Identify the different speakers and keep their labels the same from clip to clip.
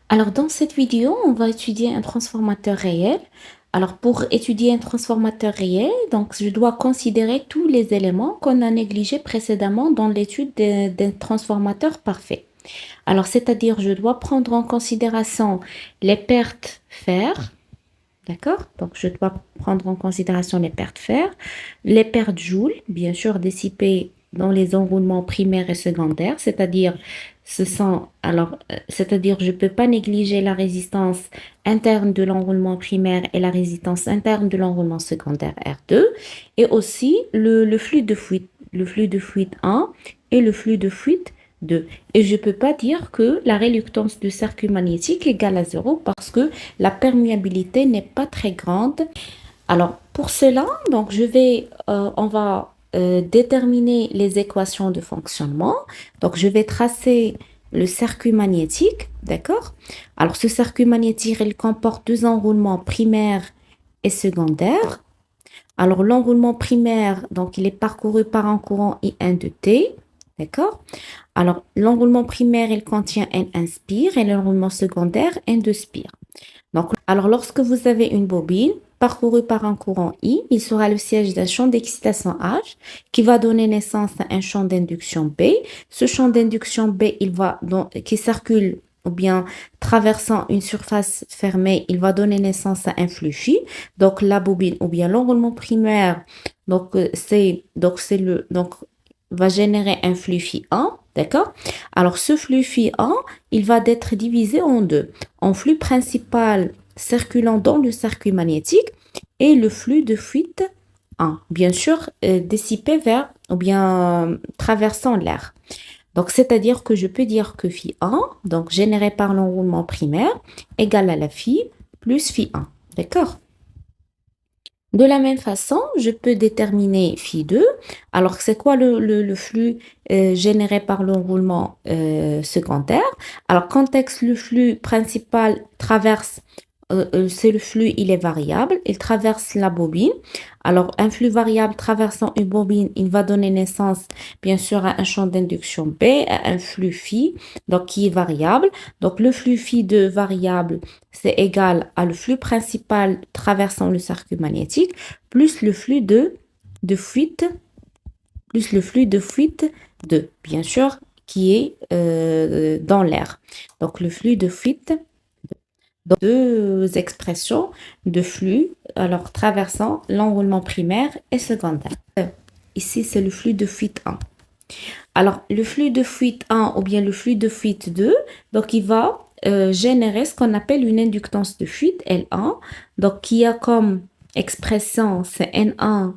Speaker 1: Alors, dans cette vidéo, on va étudier un transformateur réel. Alors, pour étudier un transformateur réel, donc, je dois considérer tous les éléments qu'on a négligés précédemment dans l'étude d'un transformateur parfait. Alors, c'est-à-dire, je dois prendre en considération les pertes fer, d'accord? Donc, je dois prendre en considération les pertes fer, les pertes joule, bien sûr, dissipées dans les enroulements primaires et secondaires, c'est-à-dire, c'est-à-dire, je ne peux pas négliger la résistance interne de l'enroulement primaire et la résistance interne de l'enroulement secondaire R2, et aussi le flux de fuite 1 et le flux de fuite 2. Et je ne peux pas dire que la réluctance du circuit magnétique est égale à 0 parce que la perméabilité n'est pas très grande. Alors, pour cela, donc on va déterminer les équations de fonctionnement. Donc, je vais tracer le circuit magnétique, d'accord? Alors, ce circuit magnétique, il comporte deux enroulements primaires et secondaires. Alors, l'enroulement primaire, donc, il est parcouru par un courant I1 de T, d'accord? Alors, l'enroulement primaire, il contient N1 spire et l'enroulement secondaire, N2 spire. Donc, alors, lorsque vous avez une bobine parcourue par un courant I, il sera le siège d'un champ d'excitation H qui va donner naissance à un champ d'induction B. Ce champ d'induction B, qui circule ou bien traversant une surface fermée, il va donner naissance à un flux phi. Donc, la bobine ou bien l'enroulement primaire, donc, va générer un flux phi 1, d'accord? Alors, ce flux phi 1, il va être divisé en deux, en flux principal circulant dans le circuit magnétique et le flux de fuite 1, bien sûr, dissipé vers ou bien traversant l'air. Donc, c'est-à-dire que je peux dire que phi 1, donc généré par l'enroulement primaire, égale à la phi plus phi 1, d'accord? De la même façon, je peux déterminer phi 2. Alors, c'est quoi le flux généré par l'enroulement secondaire? Alors, contexte, le flux principal traverse, c'est le flux, il est variable, il traverse la bobine. Alors, un flux variable traversant une bobine, il va donner naissance, bien sûr, à un champ d'induction B, à un flux phi, donc qui est variable. Donc, le flux phi de variable, c'est égal à le flux principal traversant le circuit magnétique, plus le flux de fuite, plus le flux de fuite de, bien sûr, qui est dans l'air. Donc, le flux de fuite, donc, deux expressions de flux, alors traversant l'enroulement primaire et secondaire. Ici, c'est le flux de fuite 1. Alors, le flux de fuite 1 ou bien le flux de fuite 2, donc il va générer ce qu'on appelle une inductance de fuite, L1, donc qui a comme expression, c'est N1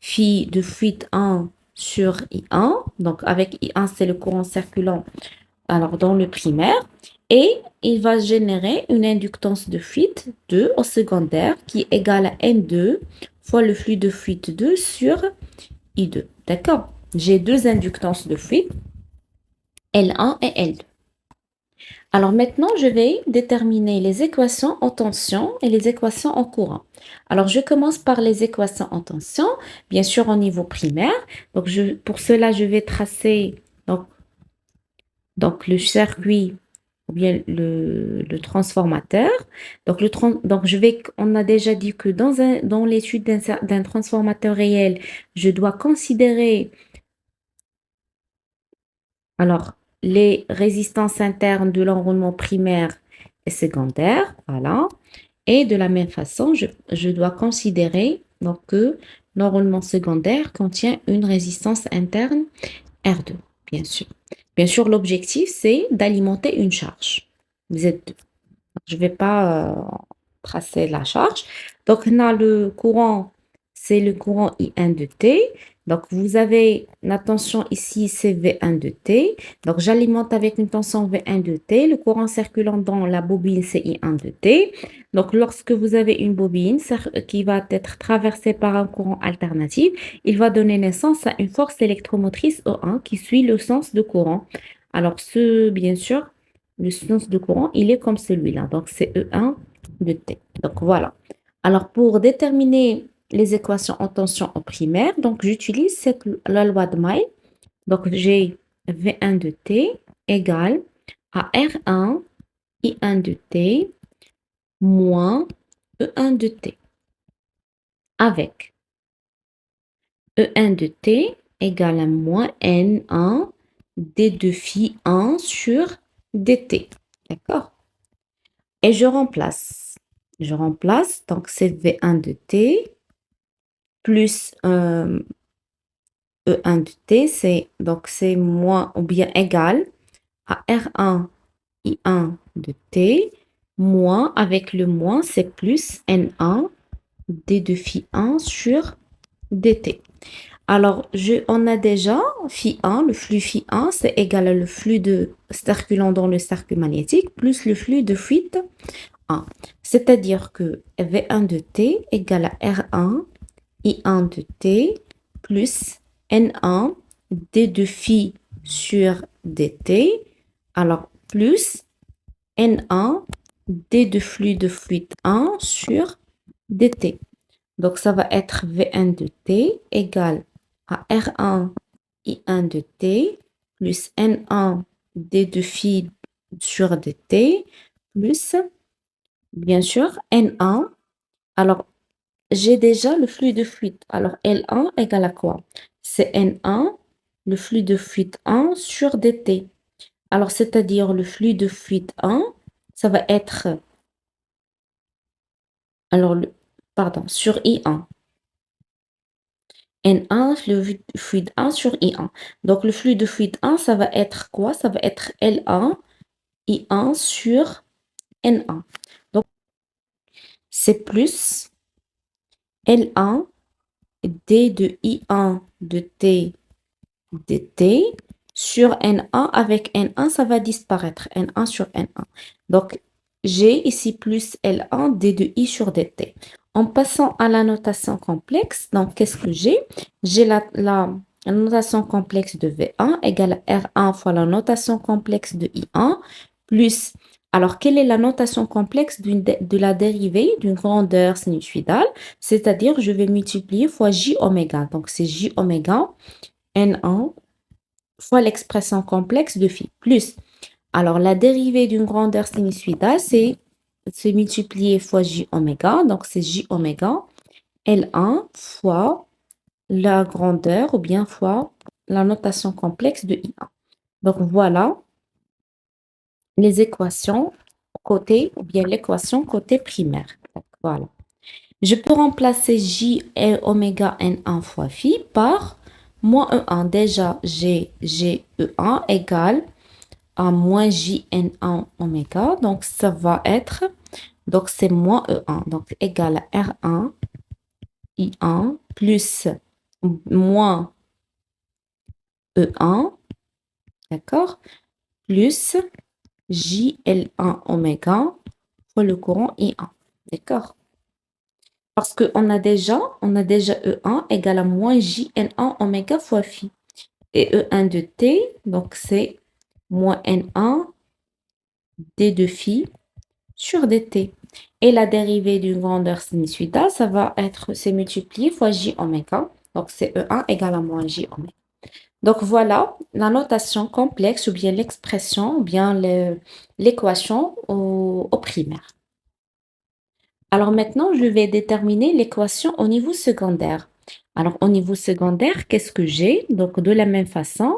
Speaker 1: phi de fuite 1 sur I1, donc avec I1, c'est le courant circulant alors dans le primaire, et il va générer une inductance de fuite 2 au secondaire qui est égale à N2 fois le flux de fuite 2 sur I2, d'accord? J'ai deux inductances de fuite, L1 et L2. Alors maintenant, je vais déterminer les équations en tension et les équations en courant. Alors, je commence par les équations en tension, bien sûr au niveau primaire. Donc, pour cela, je vais tracer donc le circuit ou bien le transformateur. Donc, on a déjà dit que dans l'étude d'un transformateur réel, je dois considérer alors, les résistances internes de l'enroulement primaire et secondaire, voilà. Et de la même façon, je dois considérer donc, que l'enroulement secondaire contient une résistance interne R2, bien sûr. Bien sûr, l'objectif, c'est d'alimenter une charge, Z2. Je ne vais pas tracer la charge. Donc, on a le courant, c'est le courant I1 de T. Donc, vous avez la tension ici, c'est V1 de T. Donc, j'alimente avec une tension V1 de T. Le courant circulant dans la bobine, c'est I1 de T. Donc, lorsque vous avez une bobine qui va être traversée par un courant alternatif, il va donner naissance à une force électromotrice O1 qui suit le sens de courant. Alors, bien sûr, le sens de courant, il est comme celui-là. Donc, c'est E1 de T. Donc, voilà. Alors, pour déterminer les équations en tension en primaire, donc j'utilise la loi de May. Donc, j'ai V1 de T égale à R1 I1 E1 de t moins E1 de t avec E1 de t égale à moins N1 d de phi 1 sur dt. D'accord? Et je remplace. Je remplace, donc c'est V1 de t plus E1 de t, c'est moins ou bien égal à R1 I1 de t moins, avec le moins, c'est plus N1 d de phi 1 sur dt. Alors, on a déjà phi 1, le flux phi 1, c'est égal à le flux circulant dans le cercle magnétique plus le flux de fuite 1. C'est-à-dire que V1 de t égale à R1 I1 de t plus N1 d de phi sur dt, alors plus N1 d de flux de fuite 1 sur dt. Donc, ça va être V1 de t égale à R1 I1 de t plus N1 d de phi sur dt plus, bien sûr, N1. Alors, j'ai déjà le flux de fuite. Alors, L1 égale à quoi? C'est N1, le flux de fuite 1 sur dt. Alors, c'est-à-dire le flux de fuite 1, ça va être, alors, pardon, sur I1. N1, le fluide 1 sur I1. Donc, le flux de fuite 1, ça va être quoi? Ça va être L1, I1 sur N1. Donc, c'est plus L1, D de I1 de T dt sur N1. Avec N1, ça va disparaître. N1 sur N1. Donc, j'ai ici plus L1, D de I sur dt. En passant à la notation complexe, donc qu'est-ce que j'ai? J'ai la notation complexe de V1 égale à R1 fois la notation complexe de I1 plus, alors quelle est la notation complexe de la dérivée d'une grandeur sinusoïdale? C'est-à-dire, je vais multiplier fois J oméga. Donc, c'est J oméga N1 fois l'expression complexe de phi plus. Alors, la dérivée d'une grandeur sinusoïdale, c'est multiplier fois J oméga. Donc, c'est J oméga L1 fois la grandeur ou bien fois la notation complexe de I1. Donc, voilà les équations côté, ou bien l'équation côté primaire. Donc, voilà. Je peux remplacer J et oméga N1 fois phi par moins E1. Déjà, j'ai E1 égale à moins JN1 oméga. Donc, ça va être, donc c'est moins E1. Donc, égal à R1 I1 plus moins E1, d'accord, plus JL1 oméga fois le courant I1, d'accord. Parce qu'on a déjà E1 égale à moins JN1 oméga fois phi. Et E1 de T, donc c'est moins N1 D de phi sur dt. Et la dérivée d'une grandeur sinusoïdale, ça va être, c'est multiplié fois J oméga. Donc c'est E1 égale à moins J oméga. Donc voilà la notation complexe ou bien l'expression ou bien l'équation au primaire. Alors maintenant, je vais déterminer l'équation au niveau secondaire. Alors au niveau secondaire, qu'est-ce que j'ai? Donc de la même façon,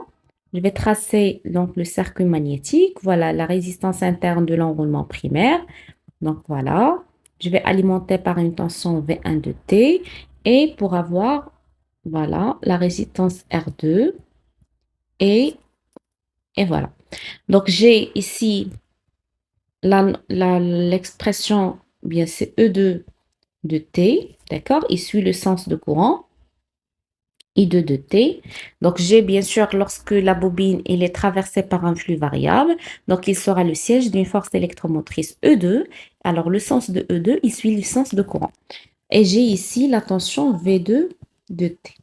Speaker 1: je vais tracer donc le cercle magnétique. Voilà la résistance interne de l'enroulement primaire. Donc voilà, je vais alimenter par une tension V1 de T et pour avoir voilà la résistance R2 et voilà. Donc j'ai ici l'expression, bien c'est E2 de T, d'accord? Il suit le sens de courant, I2 de T. Donc, j'ai bien sûr, lorsque la bobine elle est traversée par un flux variable, donc il sera le siège d'une force électromotrice E2. Alors, le sens de E2, il suit le sens de courant. Et j'ai ici la tension V2 de T.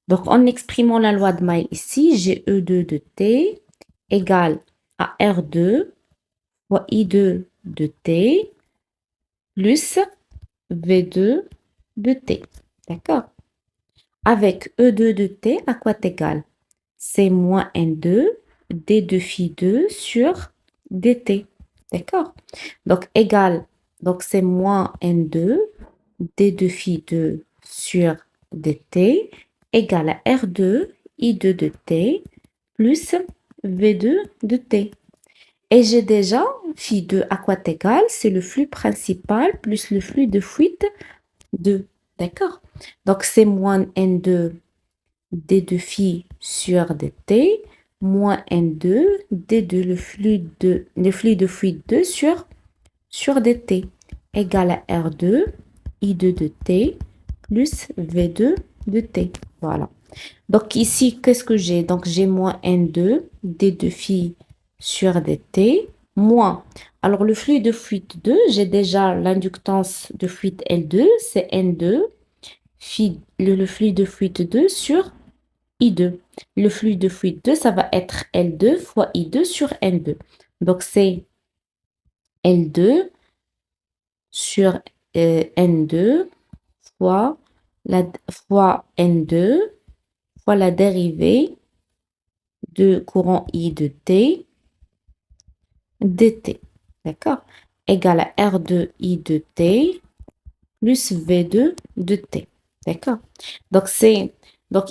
Speaker 1: Donc, en exprimant la loi de Maille ici, j'ai E2 de T égale à R2 fois I2 de T plus V2 de T. D'accord? Avec E2 de T, à quoi égal? C'est moins N2 D de phi 2 sur dt. D'accord? Donc, égal, donc c'est moins N2 D2 phi 2 sur dt égale à R2 I2 de t plus V2 de t. Et j'ai déjà phi 2 à quoi égal? C'est le flux principal plus le flux de fuite 2. D'accord? Donc, c'est moins N2 D2 phi sur dt moins N2 D2 le flux de fuite 2 sur dt égale à R2 I2 de t plus V2 de t. Voilà. Donc ici, qu'est-ce que j'ai? Donc j'ai moins N2 D2 phi sur dt moins. Alors le flux de fuite 2, j'ai déjà l'inductance de fuite L2, c'est N2 phi, le flux de fuite 2 sur I2. Le flux de fuite 2, ça va être L2 fois I2 sur N2. Donc c'est L2 sur N2 fois, fois N2 fois la dérivée de courant I de t dt. D'accord? Égale à R2 I de t plus V2 de t. D'accord? Donc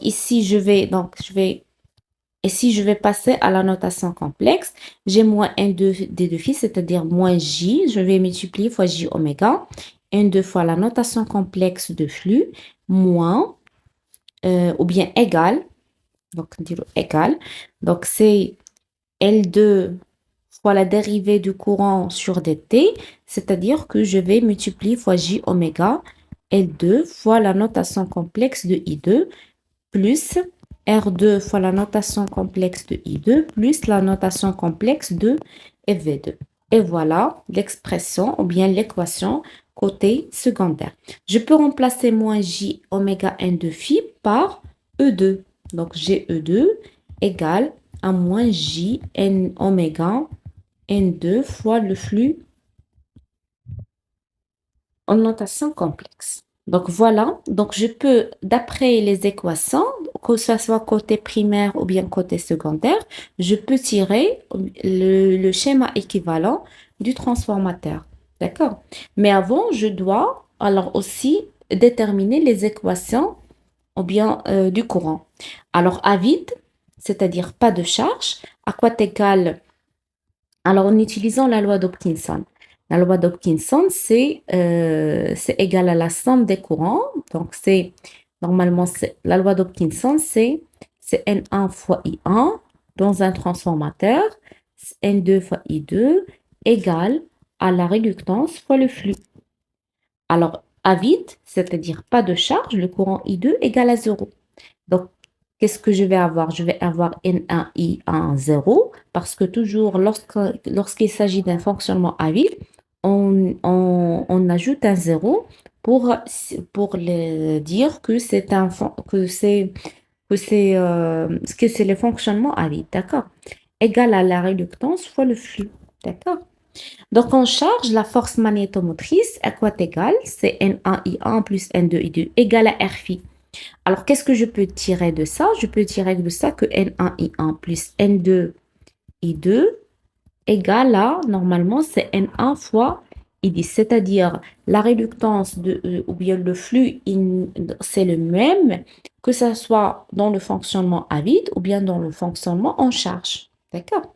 Speaker 1: ici et si je vais passer à la notation complexe, j'ai moins N2 D2 phi, c'est-à-dire moins J, je vais multiplier fois J oméga, N2 fois la notation complexe de flux, moins, ou bien égal, donc égal, donc c'est L2 fois la dérivée du courant sur dt, c'est-à-dire que je vais multiplier fois J oméga, L2 fois la notation complexe de I2, plus R2 fois la notation complexe de I2 plus la notation complexe de V2. Et voilà l'expression ou bien l'équation côté secondaire. Je peux remplacer moins J oméga N2 phi par E2. Donc j'ai E2 égale à moins J N oméga N2 fois le flux en notation complexe. Donc voilà, donc je peux, d'après les équations, que ce soit côté primaire ou bien côté secondaire, je peux tirer le schéma équivalent du transformateur. D'accord? Mais avant, je dois alors aussi déterminer les équations ou bien du courant. Alors à vide, c'est-à-dire pas de charge, à quoi égal? Alors en utilisant la loi d'Hopkinson. La loi d'Hopkinson, c'est égal à la somme des courants. Donc, normalement, la loi d'Hopkinson, c'est N1 fois I1 dans un transformateur, N2 fois I2 égale à la réductance fois le flux. Alors, à vide, c'est-à-dire pas de charge, le courant I2 égale à 0. Donc, qu'est-ce que je vais avoir? Je vais avoir N1, I1, 0, parce que toujours, lorsqu'il s'agit d'un fonctionnement à vide, on ajoute un 0 pour dire que c'est le fonctionnement à vide, d'accord? Égal à la réductance fois le flux, d'accord? Donc, on charge la force magnétomotrice à quoi égale? C'est N1, I1 plus N2, I2 égale à R phi. Alors, qu'est-ce que je peux tirer de ça? Je peux tirer de ça que N1, I1 plus N2, I2 égale à, normalement, c'est N1 fois I10, c'est-à-dire la réductance ou bien le flux, c'est le même, que ce soit dans le fonctionnement à vide ou bien dans le fonctionnement en charge. D'accord?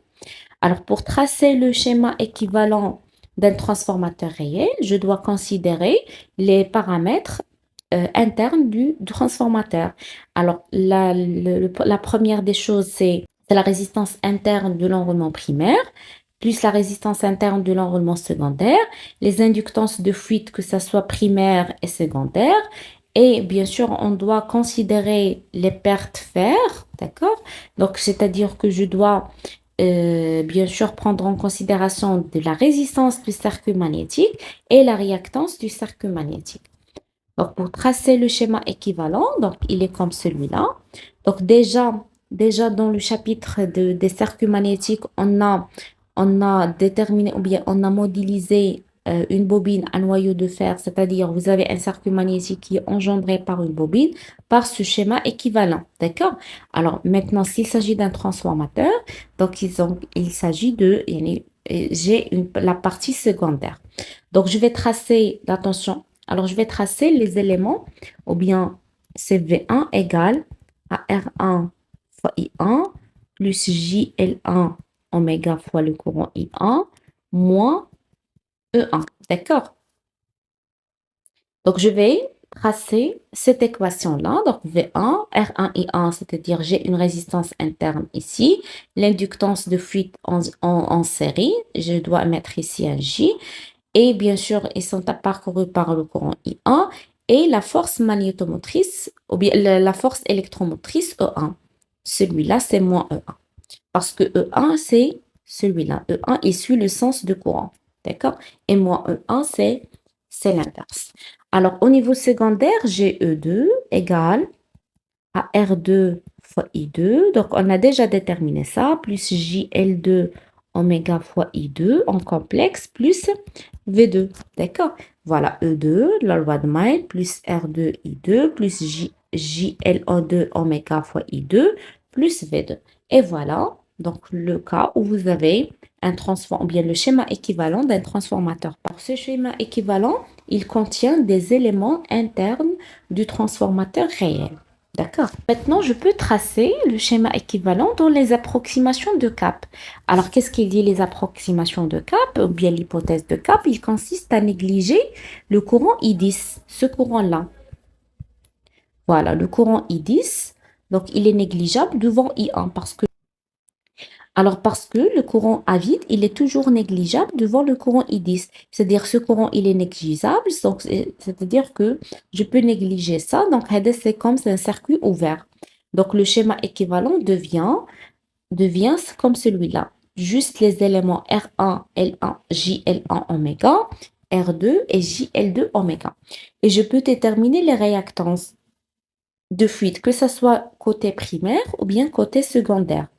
Speaker 1: Alors, pour tracer le schéma équivalent d'un transformateur réel, je dois considérer les paramètres interne du transformateur. Alors, la première des choses, c'est la résistance interne de l'enroulement primaire, plus la résistance interne de l'enroulement secondaire, les inductances de fuite, que ce soit primaire et secondaire, et bien sûr, on doit considérer les pertes fer, d'accord? Donc, c'est-à-dire que je dois bien sûr prendre en considération de la résistance du circuit magnétique et la réactance du circuit magnétique. Donc, pour tracer le schéma équivalent, donc il est comme celui-là. Donc, déjà dans le chapitre des circuits magnétiques, on a déterminé ou bien on a modélisé une bobine à noyau de fer, c'est-à-dire vous avez un circuit magnétique qui est engendré par une bobine par ce schéma équivalent. D'accord? Alors, maintenant, s'il s'agit d'un transformateur, donc il s'agit de la partie secondaire. Donc, je vais tracer, attention, alors je vais tracer les éléments, ou bien CV1 égale à R1 fois I1 plus JL1 oméga fois le courant I1 moins E1. D'accord? Donc, je vais tracer cette équation-là. Donc, V1, R1, I1, c'est-à-dire j'ai une résistance interne ici. L'inductance de fuite en série, je dois mettre ici un J. Et bien sûr, ils sont parcourus par le courant I1 et la force magnétomotrice, ou bien la force électromotrice E1. Celui-là, c'est moins E1. Parce que E1, c'est celui-là. E1, il suit le sens de courant. D'accord? Et moins E1, c'est l'inverse. Alors, au niveau secondaire, j'ai E2 égale à R2 fois I2. Donc, on a déjà déterminé ça, plus JL2 oméga fois I2 en complexe, plus V2. D'accord? Voilà, E2, la loi de Maille, plus R2 I2, plus JLO2 oméga fois I2, plus V2. Et voilà, donc le cas où vous avez un transformateur, bien le schéma équivalent d'un transformateur. Par ce schéma équivalent, il contient des éléments internes du transformateur réel. D'accord. Maintenant, je peux tracer le schéma équivalent dans les approximations de Cap. Alors, qu'est-ce qu'il dit les approximations de Cap, ou bien l'hypothèse de Cap? Il consiste à négliger le courant I10, ce courant-là. Voilà, le courant I10, donc il est négligeable devant I1 parce que le courant à vide, il est toujours négligeable devant le courant I10. C'est-à-dire ce courant, il est négligeable, donc c'est-à-dire que je peux négliger ça. Donc, c'est comme un circuit ouvert. Donc, le schéma équivalent devient comme celui-là. Juste les éléments R1, L1, JL1 oméga, R2 et JL2 oméga. Et je peux déterminer les réactances de fuite, que ce soit côté primaire ou bien côté secondaire.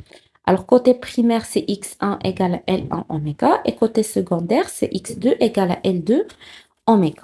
Speaker 1: Alors, côté primaire, c'est X1 égale à L1 oméga et côté secondaire, c'est X2 égale à L2 oméga.